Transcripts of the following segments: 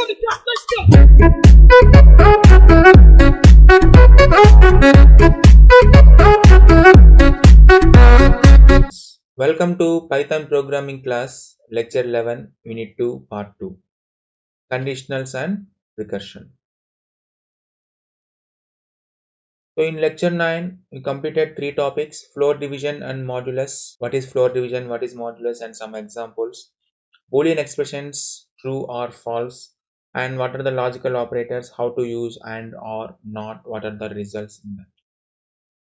on the top, let's go. Welcome to Python programming class, lecture 11, unit 2, part 2, conditionals and recursion. So in lecture 9, we completed 3 topics, floor division and modulus. What is floor division, what is modulus, and some examples. Boolean expressions, true or false, and what are the logical operators, how to use and or not, what are the results in that.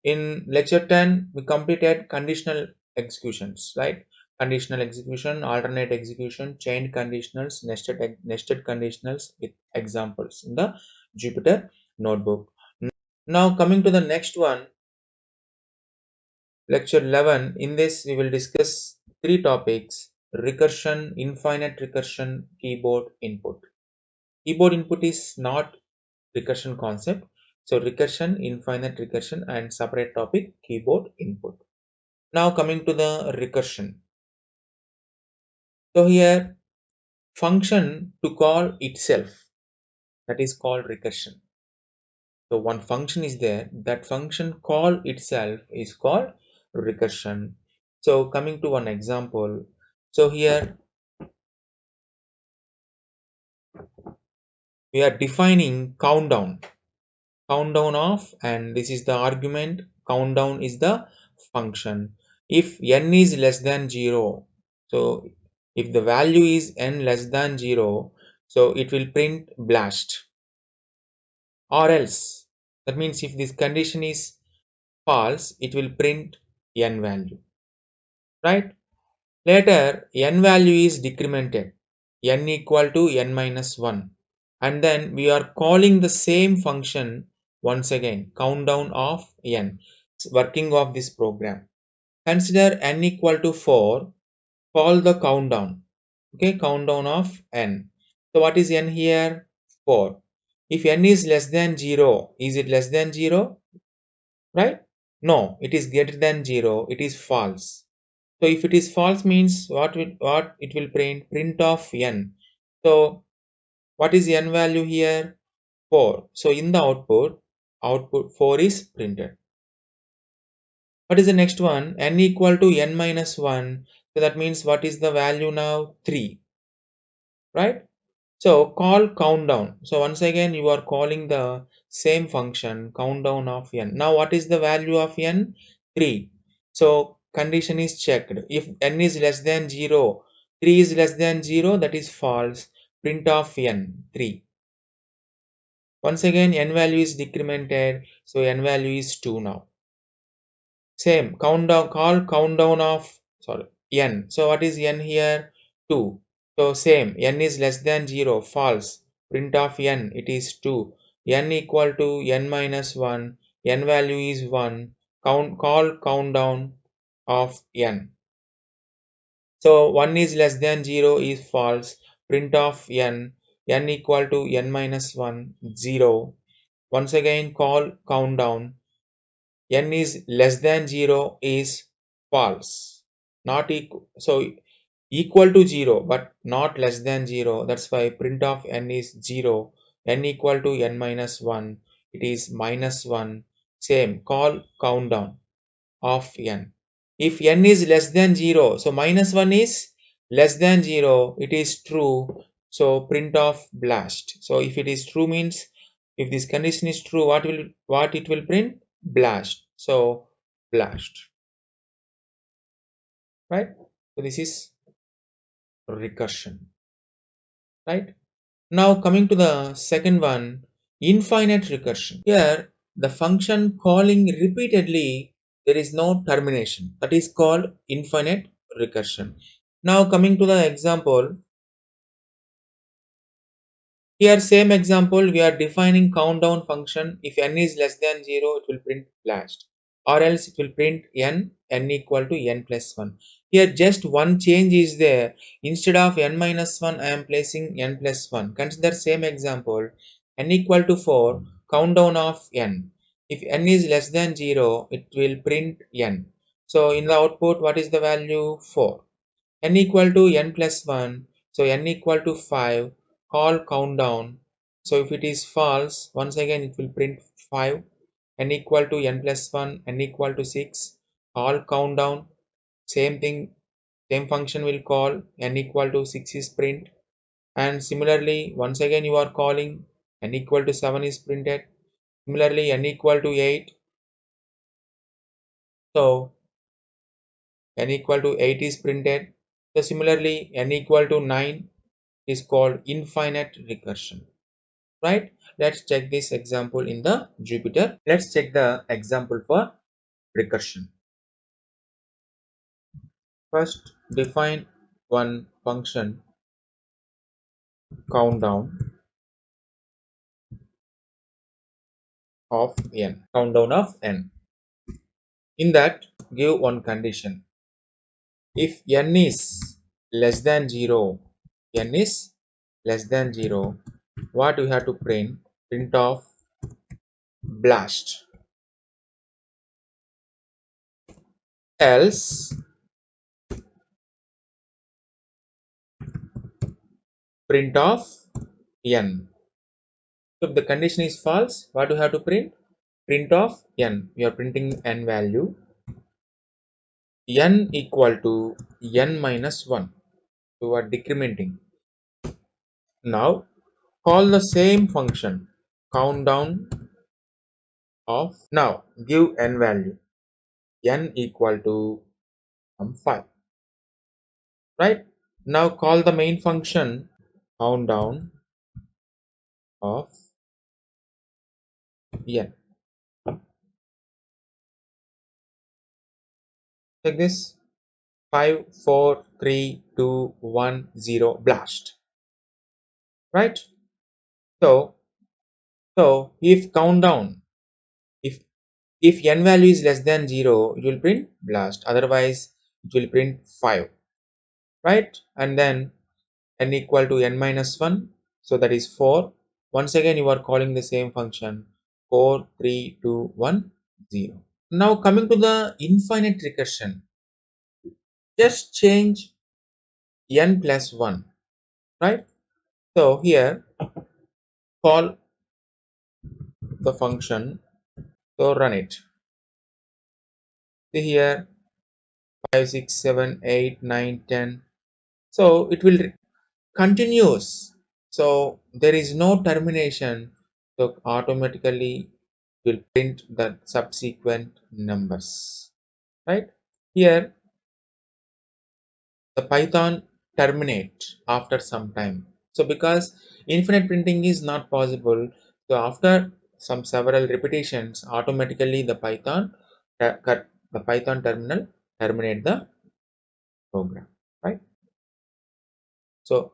In lecture 10, we completed conditional executions, right? Conditional execution, alternate execution, chained conditionals, nested conditionals with examples in the Jupyter notebook. Now coming to the next one, lecture 11. In this we will discuss 3 topics: recursion, infinite recursion, keyboard input. Keyboard input is not recursion concept. So recursion, infinite recursion, and separate topic keyboard input. Now coming to the recursion. So here function to call itself, that is called recursion. So one function is there, that function call itself is called recursion. So coming to one example. So here we are defining countdown of, and this is the argument, countdown is the function. If n is less than 0, so if the value is n less than 0, so it will print blast, or else, that means if this condition is false, it will print n value, right? Later n value is decremented, n equal to n minus 1, and then we are calling the same function once again, countdown of n, working of this program. Consider n equal to 4, call the countdown, okay, countdown of n. So what is n here? 4. If n is less than 0, is it less than 0, right? No, it is greater than 0, it is false. So if it is false means what it will print of n. So what is n value here? 4. So in the output 4 is printed. What is the next one? N equal to n minus 1. So that means what is the value now? 3. Right? So call countdown. So once again you are calling the same function, countdown of n. Now what is the value of n? 3. So condition is checked. If n is less than 0, 3 is less than 0, that is false. Print of n, 3. Once again n value is decremented, so n value is 2 now. Same, countdown, call countdown of, sorry, n. So what is n here? 2. So same, n is less than 0, false. Print of n, it is 2. N equal to n minus 1, n value is 1. Call countdown of n. So 1 is less than 0 is false. Print of n equal to n minus 1, 0. Once again call countdown. N is less than 0 is false. Not equal, so equal to 0 but not less than 0. That's why print of n is 0. N equal to n minus 1, it is minus 1. Same, call countdown of n. If n is less than 0, so minus 1 is less than 0, it is true. So print of blast. So if it is true means, if this condition is true, what it will print? Blast. So blast, right? So this is recursion, right? Now coming to the second one, infinite recursion. Here the function calling repeatedly, there is no termination, that is called infinite recursion. Now coming to the example, here same example, we are defining countdown function. If n is less than 0, it will print blast, or else it will print n equal to n plus 1. Here just one change is there. Instead of n minus 1, I am placing n plus 1. Consider same example, n equal to 4, countdown of n. If n is less than 0, it will print n. So in the output, what is the value? 4. N equal to n plus 1, so n equal to 5, call countdown. So if it is false, once again it will print 5, n equal to n plus 1, n equal to 6, call countdown, same thing, same function will call, n equal to 6 is print, and similarly once again you are calling, n equal to 7 is printed, similarly n equal to 8, so n equal to 8 is printed, so similarly n equal to 9 is called infinite recursion, right? Let's check this example in the Jupyter. Let's check the example for recursion. First, define one function countdown of n. In that, give one condition. If n is less than 0, n is less than 0, what we have to print? Print of blast. Else, print of n. So if the condition is false, what do you have to print? Print of n. We are printing n value. N equal to n minus 1. So we are decrementing. Now call the same function countdown of. Now give n value. N equal to 5. Right? Now call the main function countdown of n. Take this. 5, 4, 3, 2, 1, 0, blast. Right? So if countdown, if n value is less than 0, it will print blast. Otherwise, it will print 5. Right? And then n equal to n minus 1. So that is 4. Once again, you are calling the same function 4, 3, 2, 1, 0. Now coming to the infinite recursion, just change n plus 1. Right? So here call the function, so run it. See here 5, 6, 7, 8, 9, 10. So it will continues. So there is no termination. So automatically will print the subsequent numbers. Right? Here the Python terminate after some time. So because infinite printing is not possible, so after some several repetitions, automatically the Python terminal terminate the program. Right? So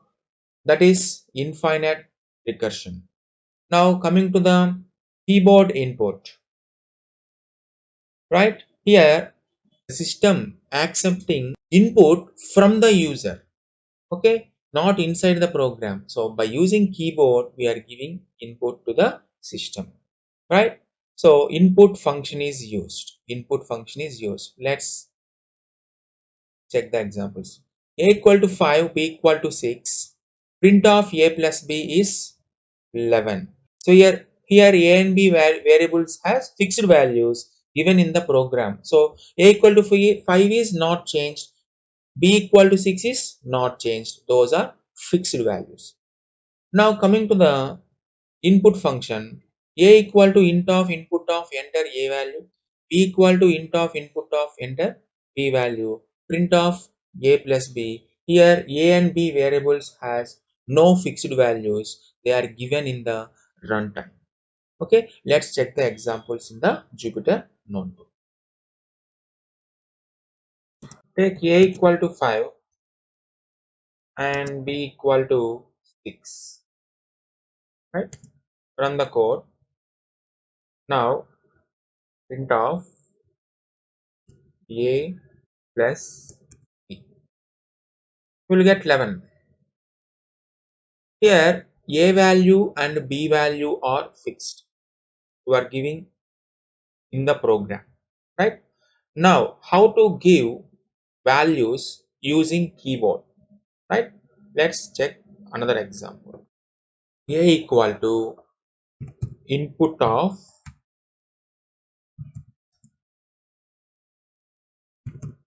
that is infinite recursion. Now coming to the keyboard input, right? Here the system accepting input from the user, okay, not inside the program. So by using keyboard, we are giving input to the system, right? So input function is used. Input function is used. Let's check the examples. A equal to 5, B equal to 6. Print of A plus B is 11. So here A and B variables has fixed values given in the program. So A equal to 5 is not changed. B equal to 6 is not changed. Those are fixed values. Now coming to the input function, A equal to int of input of enter A value, B equal to int of input of enter B value, print of A plus B. Here A and B variables has no fixed values. They are given in the runtime. Okay, let's check the examples in the Jupyter notebook. Take A equal to 5 and B equal to 6. Right? Run the code. Now print of A plus B. You will get 11. Here A value and B value are fixed. You are giving in the program. Right? Now how to give values using keyboard. Right? Let's check another example. A equal to input of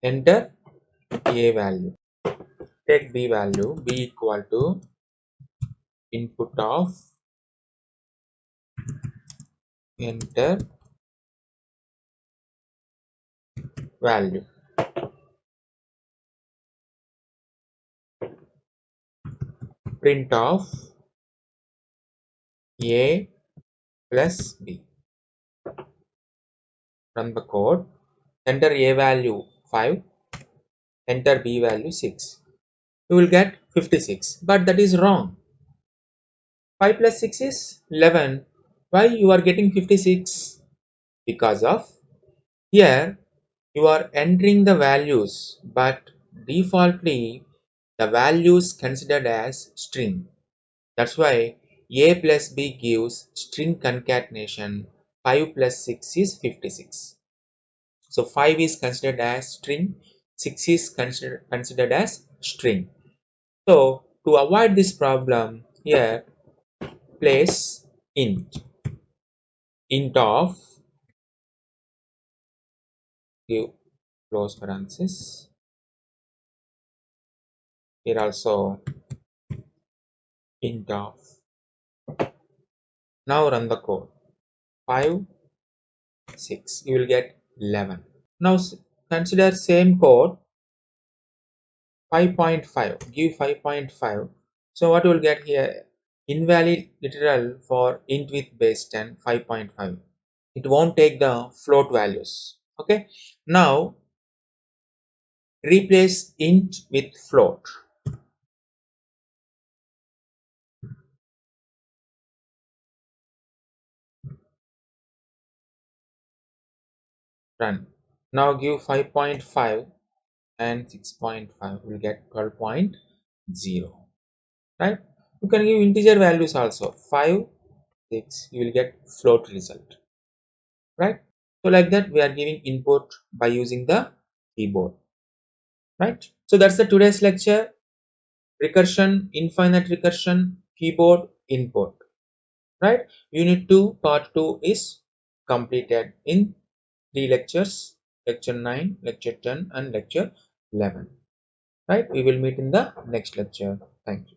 enter A value. Take B value. B equal to input of enter value. Print of A plus B. Run the code. Enter A value 5. Enter B value 6. You will get 56. But that is wrong. 5 plus 6 is 11. Why you are getting 56? Because of here you are entering the values, but defaultly the values considered as string. That's why A plus B gives string concatenation. 5 plus 6 is 56. So 5 is considered as string, 6 is considered as string. So to avoid this problem, here place int of, give close parenthesis, here also int of. Now run the code. 5, 6, you will get 11. Now consider same code. 5.5, give 5.5. So what you will get here? Invalid literal for int with base 10, 5.5. It won't take the float values. Okay. Now replace int with float. Run. Now give 5.5 and 6.5. We'll get 12.0. Right. You can give integer values also. 5, 6. You will get float result. Right. So like that we are giving input by using the keyboard. Right. So that's the today's lecture. Recursion, infinite recursion, keyboard input. Right. Unit 2 part 2 is completed in 3 lectures, lecture 9, lecture 10 and lecture 11. Right. We will meet in the next lecture. Thank you.